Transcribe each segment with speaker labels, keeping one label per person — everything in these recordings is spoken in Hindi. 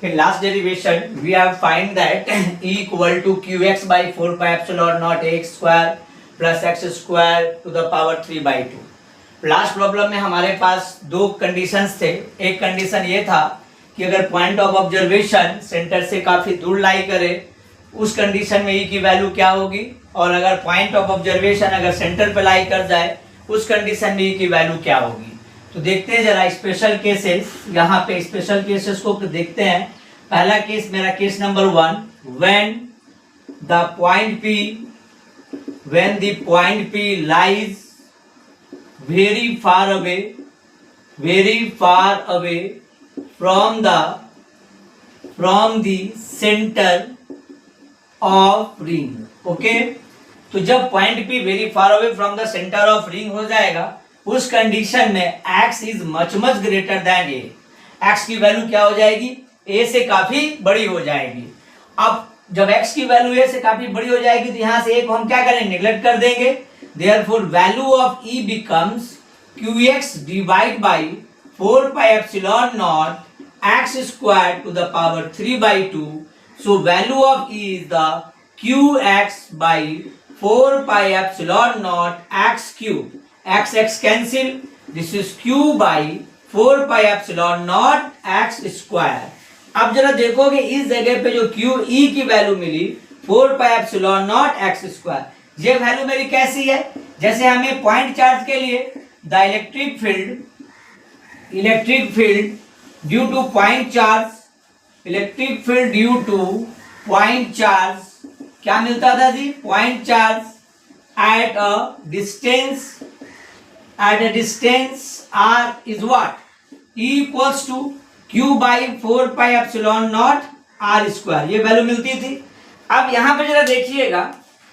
Speaker 1: In last derivation, we have find that E equal to qx by 4 pi epsilon naught ax square plus x square to the power 3 by 2. Last problem में हमारे पास दो कंडीशंस थे। एक कंडीशन ये था कि अगर पॉइंट ऑफ ऑब्जर्वेशन सेंटर से काफी दूर लाई करे उस कंडीशन में ई की वैल्यू क्या होगी, और अगर पॉइंट ऑफ ऑब्जर्वेशन अगर सेंटर पे लाई कर जाए उस कंडीशन में ई की वैल्यू क्या होगी। तो देखते हैं जरा स्पेशल केसेस, यहाँ पे स्पेशल केसेस को देखते हैं। पहला केस मेरा case number 1, when the point P lies very far away from the center of ring. Okay, तो जब point P very far away from the centre of ring हो जाएगा उस कंडीशन में x is much greater than a। x की वैल्यू क्या हो जाएगी, a से काफी बड़ी हो जाएगी। अब जब x की वैल्यू a से काफी बड़ी हो जाएगी तो यहां से a को हम क्या करेंगे, नेग्लेक्ट कर देंगे। Therefore, value of E becomes qx divided by 4 pi epsilon naught x squared to the power 3 by 2. So, value of E is the qx by 4 pi epsilon naught x cube. X cancel. This is q by 4 pi epsilon naught x square. अब जरा देखोगे इस जगह पे जो q E की वैल्यू मिली 4 pi epsilon naught x square, ये वैल्यू मेरी कैसी है, जैसे हमें पॉइंट चार्ज के लिए the electric field due to point charge क्या मिलता था जी, point charge at a distance r is what, E equals to q by 4 pi epsilon naught r square, ये वैल्यू मिलती थी। अब यहां पे जरा देखिएगा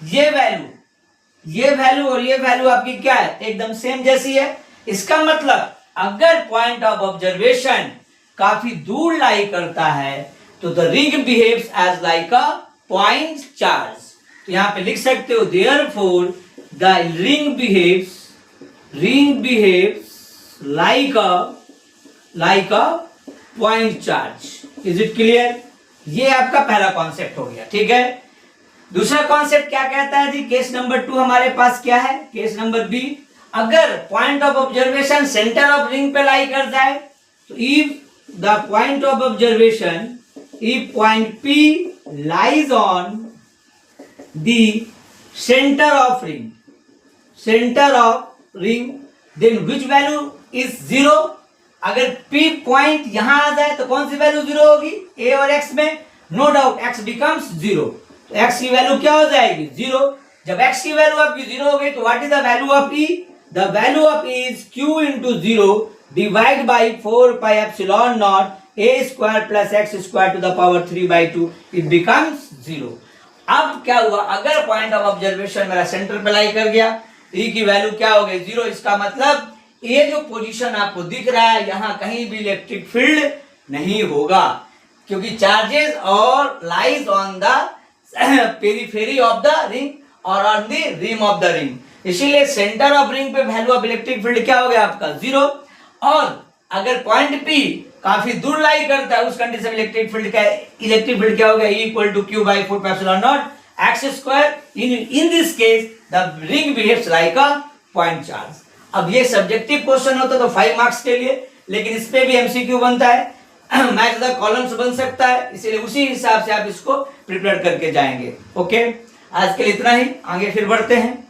Speaker 1: ये वैल्यू और ये वैल्यू आपकी क्या है, एकदम सेम जैसी है। इसका मतलब अगर पॉइंट ऑफ ऑब्जर्वेशन काफी दूर लाई करता है तो the ring behaves as like a point charge. तो यहां पे लिख सकते हो therefore the ring behaves like a point charge. Is it clear? ये आपका पहला कॉन्सेप्ट हो गया, ठीक है। दूसरा कॉन्सेप्ट क्या कहता है जी, केस नंबर 2 हमारे पास क्या है, केस नंबर बी, अगर point of observation centre of ring पे लाई कर जाए तो if the point of observation, if point P lies on the centre of ring then which value is 0। अगर P पॉइंट यहां आ जाए तो कौन सी वैल्यू 0 होगी, A और X में, नो डाउट x बिकम्स 0। तो x की वैल्यू क्या हो जाएगी, 0। जब x की वैल्यू आपकी 0 हो गई तो what is the value of E, the value of E is q into 0 divide by 4 pi epsilon naught a square plus x square to the power 3 by 2, it becomes 0। अब क्या हुआ, अगर पॉइंट ऑफ ऑब्जर्वेशन मेरा सेंटर पे लाई कर गया, E की वैल्यू क्या हो गई, 0। इसका मतलब ये जो पोजीशन आपको दिख रहा है यहाँ कहीं भी इलेक्ट्रिक फील्ड नहीं होगा, क्योंकि चार्जेस और lies on the periphery of the ring और on the rim of the ring. इसीलिए सेंटर ऑफ रिंग पे वैल्यू ऑफ इलेक्ट्रिक फील्ड क्या हो गया आपका, 0। और अगर पॉइंट P काफी दूर लाई करता है उस कंडीशन इलेक्ट्रिक फील्ड क्या हो गया, E equal to q by 4 pi epsilon naught x square. In this case the ring behaves like a point charge. अब ये सब्जेक्टिव क्वेश्चन होता तो 5 मार्क्स के लिए, लेकिन इस पे भी एमसीक्यू बनता है, मैच द कॉलम्स बन सकता है, इसीलिए उसी हिसाब से आप इसको प्रिपेयर करके जाएंगे। ओके, आज के लिए इतना ही, आगे फिर बढ़ते हैं।